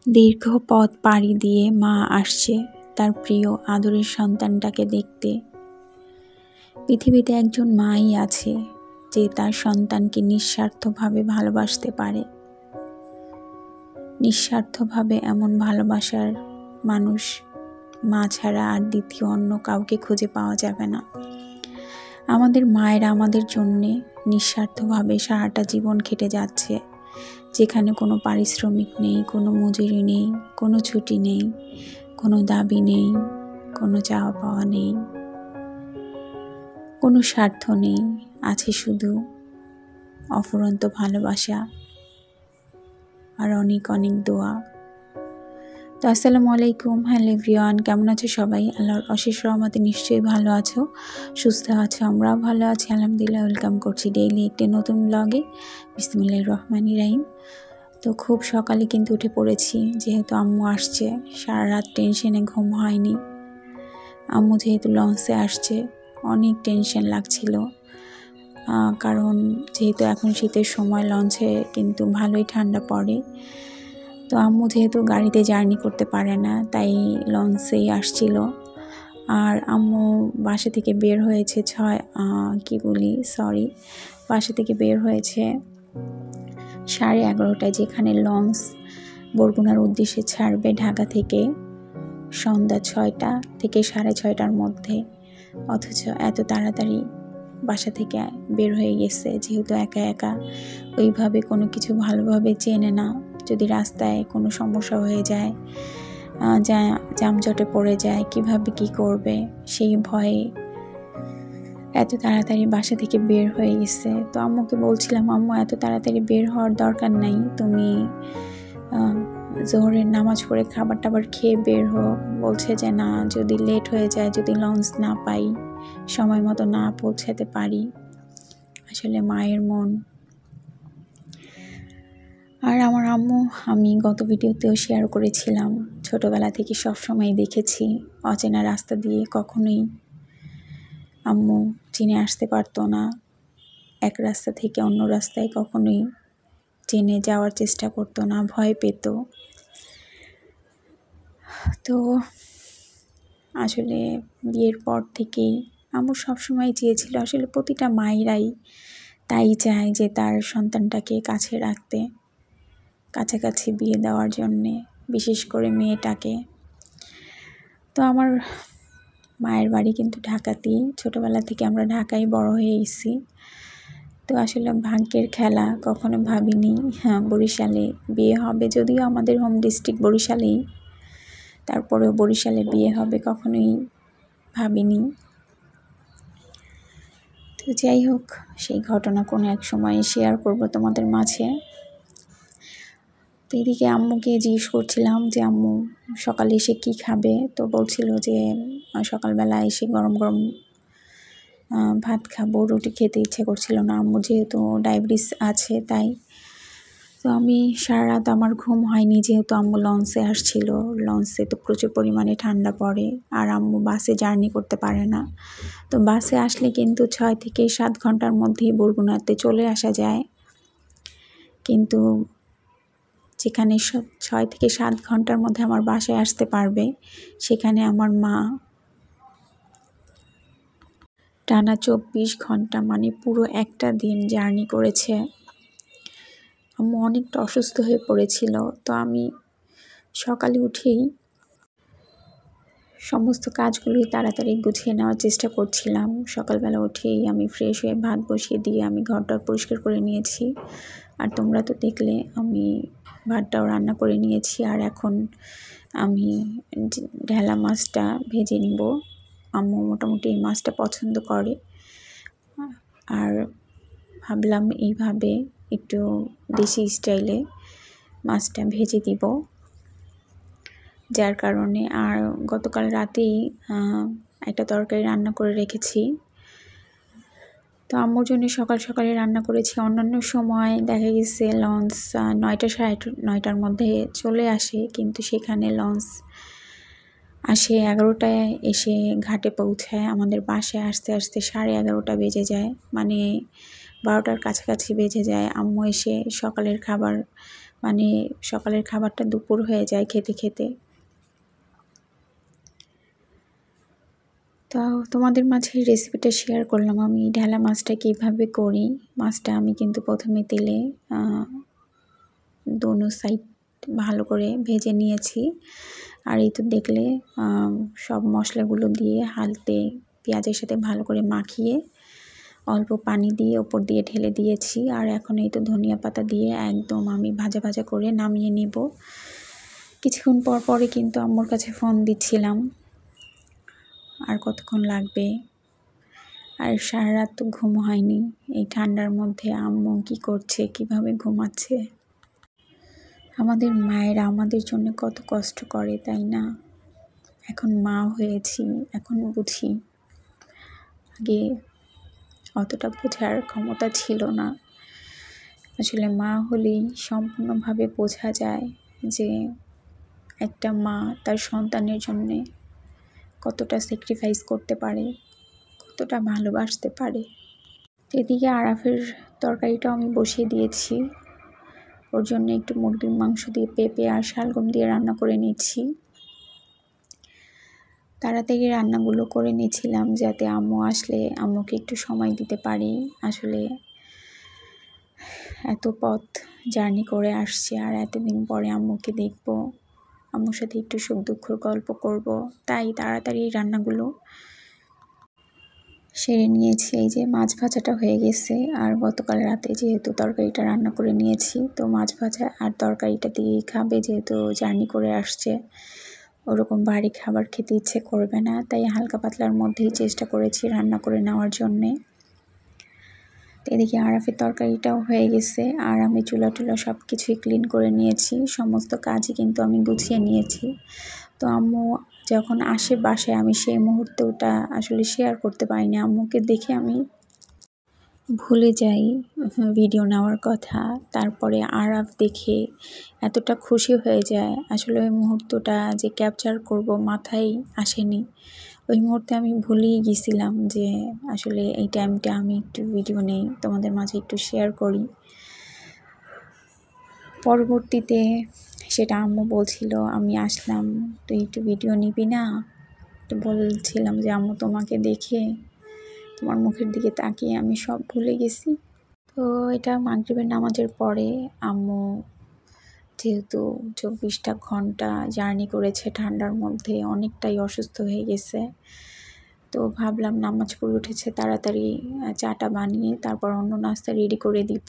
দীর্ঘ পথ পাড়ি দিয়ে মা আসছে তার প্রিয় আদরের সন্তানটাকে দেখতে। পৃথিবীতে একজন মাই আছে যে তার সন্তানকে নিঃস্বার্থভাবে ভালোবাসতে পারে। নিঃস্বার্থভাবে এমন ভালোবাসার মানুষ মা ছাড়া আর দ্বিতীয় অন্য কাউকে খুঁজে পাওয়া যাবে না। আমাদের মায়েরা আমাদের জন্যে নিঃস্বার্থভাবে সারাটা জীবন খেটে যাচ্ছে, যেখানে কোনো পারিশ্রমিক নেই, কোনো মজুরি নেই, কোনো ছুটি নেই, কোনো দাবি নেই, কোনো চাওয়া পাওয়া নেই, কোনো স্বার্থ নেই, আছে শুধু অফুরন্ত ভালোবাসা আর অনেক অনেক দোয়া। তো আসসালামু আলাইকুম, হ্যালো এভরিওয়ান, কেমন আছো সবাই? আল্লাহর অশেষ রহমতে নিশ্চয়ই ভালো আছো, সুস্থ আছো। আমরাও ভালো আছি আলহামদুলিল্লাহ। ওয়েলকাম করছি ডেইলি একটি নতুন ব্লগে। বিসমিল্লাহির রহমানির রহিম। তো খুব সকালে কিন্তু উঠে পড়েছি, যেহেতু আম্মু আসছে। সারা রাত টেনশনে ঘুম হয়নি। আম্মু যেহেতু লঞ্চে আসছে, অনেক টেনশন লাগছিল, কারণ যেহেতু এখন শীতের সময়, লঞ্চে কিন্তু ভালোই ঠান্ডা পড়ে। তো আম্মু যেহেতু গাড়িতে জার্নি করতে পারে না, তাই লঞ্চেই আসছিল। আর আম্মু বাসা থেকে বের হয়েছে বাসা থেকে বের হয়েছে 11:30টায়, যেখানে লঞ্চ বরগুনার উদ্দেশ্যে ছাড়বে ঢাকা থেকে সন্ধ্যা 6টা থেকে 6:30টার মধ্যে। অথচ এত তাড়াতাড়ি বাসা থেকে বের হয়ে গেছে, যেহেতু একা একা ওইভাবে কোনো কিছু ভালোভাবে চেনে না। যদি রাস্তায় কোনো সমস্যা হয়ে যায়, যানজটে পড়ে যায়, কিভাবে কি করবে সেই ভয়ে এত তাড়াতাড়ি বাসা থেকে বের হয়ে গেছে। তো আম্মুকে বলছিলাম, আম্মু এত তাড়াতাড়ি বের হওয়ার দরকার নাই, তুমি জোহরের নামাজ পড়ে খাবার টাবার খেয়ে বের হো। বলছে যে না, যদি লেট হয়ে যায়, যদি লঞ্চ না পাই, সময় মতো না পৌঁছাতে পারি। আসলে মায়ের মন। আর আমার আম্মু, আমি গত ভিডিওতেও শেয়ার করেছিলাম, ছোটোবেলা থেকে সবসময় দেখেছি অচেনা রাস্তা দিয়ে কখনোই আম্মু চিনে আসতে পারতো না। এক রাস্তা থেকে অন্য রাস্তায় কখনোই চিনে যাওয়ার চেষ্টা করতো না, ভয় পেত। তো আসলে বিয়ের পর থেকেই আম্মু সবসময় চেয়েছিল, আসলে প্রতিটা মায়েরাই তাই চায় যে তার সন্তানটাকে কাছে রাখতে, কাছাকাছি বিয়ে দেওয়ার জন্যে, বিশেষ করে মেয়েটাকে। তো আমার মায়ের বাড়ি কিন্তু ঢাকাতেই, ছোটোবেলা থেকে আমরা ঢাকায় বড় হয়ে গেছি। তো আসলে ভাগ্যের খেলা, কখনো ভাবিনি বরিশালে বিয়ে হবে, যদিও আমাদের হোম ডিস্ট্রিক্ট বরিশালেই, তারপরেও বরিশালে বিয়ে হবে কখনোই ভাবিনি। তো যাই হোক, সেই ঘটনা কোনো এক সময় শেয়ার করব তোমাদের মাঝে। তো এদিকে আম্মুকে জিজ্ঞেস করছিলাম যে আম্মু সকালে এসে কি খাবে। তো বলছিল যে সকালবেলা এসে গরম গরম ভাত খাবো, রুটি খেতে ইচ্ছে করছিল না আম্মু, যেহেতু ডায়াবেটিস আছে তাই। তো আমি সারা রাত আমার ঘুম হয়নি, যেহেতু আম্মু লঞ্চে আসছিল। লঞ্চে তো প্রচুর পরিমাণে ঠান্ডা পড়ে, আর আম্মু বাসে জার্নি করতে পারে না। তো বাসে আসলে কিন্তু 6 থেকে 7 ঘন্টার মধ্যেই বরগুনাতে চলে আসা যায়, কিন্তু যেখানে 6 থেকে 7 ঘন্টার মধ্যে আমার বাসায় আসতে পারবে, সেখানে আমার মা টানা 24 ঘন্টা, মানে পুরো একটা দিন জার্নি করেছে। আম্মু অনেকটা অসুস্থ হয়ে পড়েছিল। তো আমি সকালে উঠেই সমস্ত কাজগুলোই তাড়াতাড়ি গুছিয়ে নেওয়ার চেষ্টা করছিলাম। সকালবেলা উঠেই আমি ফ্রেশ হয়ে ভাত বসিয়ে দিয়ে আমি ঘরটা পরিষ্কার করে নিয়েছি। আর তোমরা তো দেখলে আমি ভাতটাও রান্না করে নিয়েছি। আর এখন আমি ঢেলা মাছটা ভেজে নিব। আম্মু মোটামুটি এই মাছটা পছন্দ করে, আর ভাবলাম এইভাবে একটু দেশি স্টাইলে মাছটা ভেজে দিব, যার কারণে। আর গতকাল রাতেই একটা তরকারি রান্না করে রেখেছি। তো আম্মুর জন্য সকাল সকালে রান্না করেছি। অন্যান্য সময় দেখা গেছে লঞ্চ 9টা 9:30টার মধ্যে চলে আসে, কিন্তু সেখানে লঞ্চ আসে 11টায়, এসে ঘাটে পৌঁছায়। আমাদের বাসায় আসতে আসতে 11:30টা বেজে যায়, মানে 12টার কাছাকাছি বেজে যায়। আম্মু এসে সকালের খাবার মানে সকালের খাবারটা দুপুর হয়ে যায় খেতে খেতে। তো তোমাদের মাঝে রেসিপিটা শেয়ার করলাম আমি ঢেলা মাছটা কীভাবে করি। মাছটা আমি কিন্তু প্রথমে তেলে দোনো সাইড ভালো করে ভেজে নিয়েছি। আর এই তো দেখলে সব মশলাগুলো দিয়ে হালতে পেঁয়াজের সাথে ভালো করে মাখিয়ে অল্প পানি দিয়ে ওপর দিয়ে ঢেলে দিয়েছি। আর এখন এই তো ধনিয়া পাতা দিয়ে একদম আমি ভাজা ভাজা করে নামিয়ে নেব। কিছুক্ষণ পর পরে কিন্তু আম্মুর কাছে ফোন দিচ্ছিলাম আর কতক্ষণ লাগবে। আর সারা রাত তো ঘুম হয়নি এই ঠান্ডার মধ্যে। আম্মু কি করছে, কিভাবে ঘুমাচ্ছে। আমাদের মায়েরা আমাদের জন্য কত কষ্ট করে, তাই না? এখন মা হয়েছি, এখন বুঝি। আগে অতটা বোঝার ক্ষমতা ছিল না। আসলে মা হলেই সম্পূর্ণভাবে বোঝা যায় যে একটা মা তার সন্তানের জন্যে কতটা স্যাক্রিফাইস করতে পারে, কতটা ভালোবাসতে পারে। এদিকে আরাফের তরকারিটাও আমি বসিয়ে দিয়েছি। ওর জন্য একটু মুরগির মাংস দিয়ে পেঁপে আর শালগম দিয়ে রান্না করে নিচ্ছি। তাড়াতাড়ি রান্নাগুলো করে নিয়েছিলাম যাতে আম্মু আসলে আম্মুকে একটু সময় দিতে পারি। আসলে এত পথ জার্নি করে আসছি আর এতদিন পরে আম্মুকে দেখব, আম্মুর সাথে একটু সুখ দুঃখর গল্প করব, তাই তাড়াতাড়ি রান্নাগুলো সেরে নিয়েছি। এই যে মাছ ভাজাটা হয়ে গেছে। আর গতকাল রাতে যেহেতু তরকারিটা রান্না করে নিয়েছি, তো মাছ ভাজা আর তরকারিটা দিয়েই খাবে। যেহেতু জার্নি করে আসছে, ওরকম ভারী খাবার খেতে ইচ্ছে করবে না, তাই হালকা পাতলার মধ্যেই চেষ্টা করেছি রান্না করে নেওয়ার জন্যে। এদিকে আরাফের তরকারিটাও হয়ে গেছে আর আমি চুলা টুলা সব কিছুই ক্লিন করে নিয়েছি। সমস্ত কাজই কিন্তু আমি গুছিয়ে নিয়েছি। তো আম্মু যখন আসে বাসায় আমি সেই মুহূর্তটা আসলে শেয়ার করতে পারিনি। আম্মুকে দেখে আমি ভুলে যাই ভিডিও নেওয়ার কথা। তারপরে আরাফ দেখে এতটা খুশি হয়ে যায়, আসলে ওই মুহূর্তটা যে ক্যাপচার করব মাথায় আসেনি। ওই মুহূর্তে আমি ভুলেই গেছিলাম যে আসলে এই টাইমটা আমি একটু ভিডিও নেই, তোমাদের মাঝে একটু শেয়ার করি। পরবর্তীতে সেটা আম্মু বলছিল আমি আসলাম, তুই একটু ভিডিও নিবি না? তো বলছিলাম যে আম্মু তোমাকে দেখে, তোমার মুখের দিকে তাকিয়ে আমি সব ভুলে গেছি। তো এটা মাগরিবের নামাজের পরে আম্মু যেহেতু 24টা ঘন্টা জার্নি করেছে ঠান্ডার মধ্যে, অনেকটাই অসুস্থ হয়ে গেছে। তো ভাবলাম নামাজ পড়ে উঠেছে, তাড়াতাড়ি চাটা বানিয়ে তারপর অন্য নাস্তা রেডি করে দিব।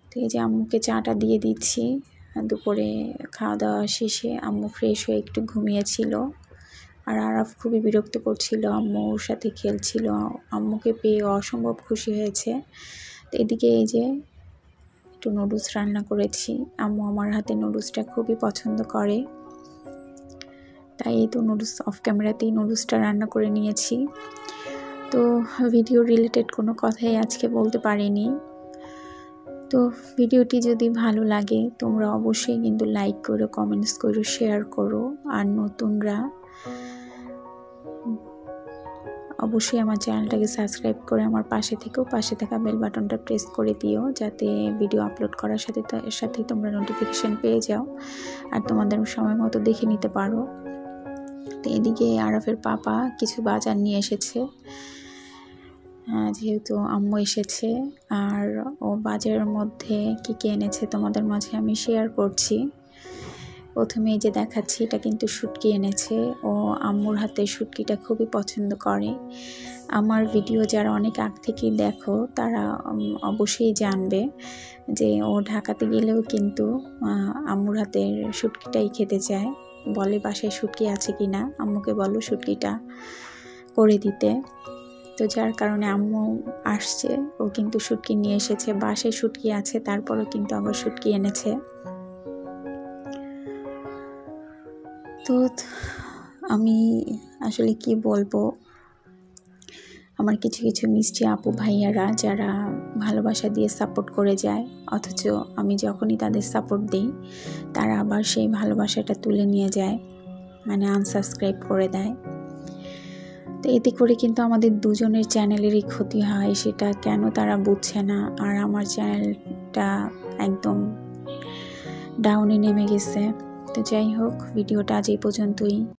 তো এই যে আম্মুকে চাটা দিয়ে দিচ্ছি। দুপুরে খাওয়া দাওয়া শেষে আম্মু ফ্রেশ হয়ে একটু ঘুমিয়েছিল। আর আরাফ খুবই বিরক্ত করছিল, আম্মুর সাথে খেলছিল। আম্মুকে পেয়ে অসম্ভব খুশি হয়েছে। তো এদিকে এই যে একটু নুডলস রান্না করেছি। আম্মু আমার হাতে নুডলসটা খুবই পছন্দ করে, তাই এই তো নুডলস অফ ক্যামেরাতেই নুডলসটা রান্না করে নিয়েছি। তো ভিডিও রিলেটেড কোনো কথাই আজকে বলতে পারিনি। তো ভিডিওটি যদি ভালো লাগে তোমরা অবশ্যই কিন্তু লাইক করো, কমেন্টস করো, শেয়ার করো। আর নতুনরা অবশ্যই আমার চ্যানেলটাকে সাবস্ক্রাইব করে আমার পাশে থেকেও, পাশে থাকা বেল বাটনটা প্রেস করে দিও, যাতে ভিডিও আপলোড করার সাথে তোমরা নোটিফিকেশান পেয়ে যাও আর তোমাদের সময় মতো দেখে নিতে পারো। তো এদিকে আরাফের পাপা কিছু বাজার নিয়ে এসেছে, যেহেতু আম্মু এসেছে। আর ও বাজারের মধ্যে কী কী এনেছে তোমাদের মাঝে আমি শেয়ার করছি। প্রথমেই যে দেখাচ্ছি এটা কিন্তু শুটকি এনেছে। ও আম্মুর হাতে শুটকিটা খুবই পছন্দ করে। আমার ভিডিও যারা অনেক আগ থেকেই দেখো তারা অবশ্যই জানবে যে ও ঢাকাতে গেলেও কিন্তু আম্মুর হাতের শুটকিটাই খেতে চায়। বলে বাসায় শুটকি আছে কি না, আম্মুকে বলো শুটকিটা করে দিতে। তো যার কারণে আম্মু আসছে, ও কিন্তু শুটকি নিয়ে এসেছে। বাসায় শুটকি আছে, তারপরও কিন্তু আবার শুটকি এনেছে। তো আমি আসলে কি বলবো, আমার কিছু কিছু মিষ্টি আপু ভাইয়ারা যারা ভালোবাসা দিয়ে সাপোর্ট করে যায়, অথচ আমি যখনই তাদের সাপোর্ট দিই তারা আবার সেই ভালোবাসাটা তুলে নিয়ে যায়, মানে আনসাবস্ক্রাইব করে দেয়। তো এতে করে কিন্তু আমাদের দুজনের চ্যানেলেরই ক্ষতি হয়, সেটা কেন তারা বুঝছে না। আর আমার চ্যানেলটা একদম ডাউনে নেমে গেছে। তো যাই হোক, ভিডিওটা আজ এই পর্যন্তই।